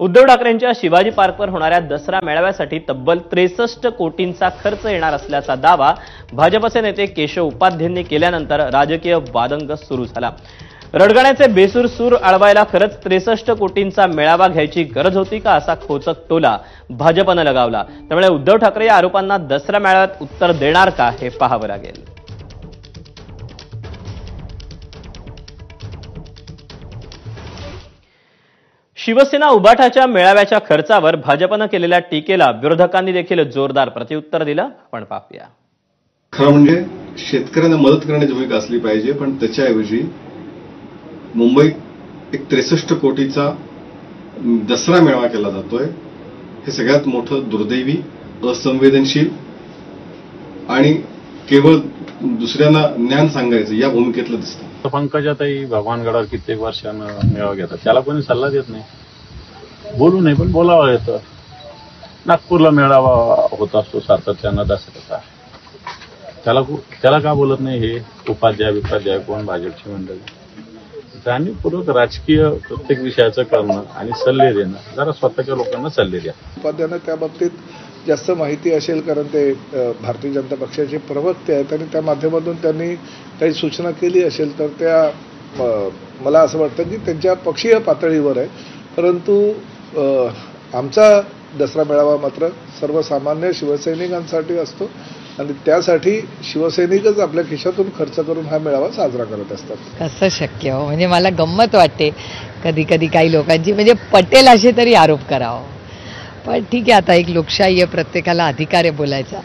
उद्धव ठाकरेंच्या शिवाजी पार्कवर होणाऱ्या दसरा मेळाव्यासाठी तब्बल 63 कोटींचा खर्च येणार असल्याचा दावा भाजपचे नेते केशव उपाध्यांनी केल्यानंतर राजकीय वादंग सुरू झाला। रडगाण्याचे बेसूर सूर अडवायला खरंच 63 कोटींचा मेळावा घ्यायची गरज होती का असा खोचक टोला भाजपने लगावला। त्यामुळे उद्धव ठाकरे या आरोपांना दसरा मेळाव्यात उत्तर देणार का हे पाहावं लागेल। शिवसेना उबाठाच्या मेळाव्याच्या खर्चावर भाजपने केलेल्या टीकेला विरोधकांनी देखील जोरदार प्रत्युत्तर दिलं। आपण पाहूया। खरं म्हणजे शेतकऱ्यांना मदत करण्याची भूमिका असली पाहिजे, पण त्याच्याऐवजी मुंबईत एक 63 कोटीचा दसरा मेळावा केला जातोय। हे सगळ्यात मोठं दुर्दैवी, असंवेदनशील आणि केवळ दुसऱ्यांना ज्ञान सांगायचं या भूमिकेतलं दिसतं। पंकजाताई भगवानगडावर कित्येक वर्षानं मेळावा घेतात, त्याला कोणी सल्ला देत नाही, बोलू नाही पण बोलावं येतं। नागपूरला मेळावा होत असतो सातत्यानं दसऱ्याचा, त्याला का बोलत नाही हे उपाध्याय कोण भाजपची मंडळी। जाणीवपूर्वक राजकीय प्रत्येक विषयाचं करणं आणि सल्ले देणं, जरा स्वतःच्या लोकांना सल्ले द्या। उपाध्यायांना त्या बाबतीत जास्त माहिती असेल, कारण ते भारतीय जनता पक्षाचे प्रवक्ते आहेत आणि त्या माध्यमातून त्यांनी काही सूचना केली असेल तर त्या मला असं वाटतं की त्यांच्या पक्षीय पातळीवर आहे। परंतु आमचा दसरा मेळावा मात्र सर्वसामान्य शिवसैनिकांसाठी असतो आणि त्यासाठी शिवसैनिकच आपल्या खिशातून खर्च करून हा मेळावा साजरा करत असतात। कसं शक्य हो? म्हणजे मला गंमत वाटते कधी कधी काही लोकांची, म्हणजे पटेल असे तरी आरोप करावं, पण ठीक आहे, आता एक लोकशाही आहे, प्रत्येकाला अधिकार आहे बोलायचा।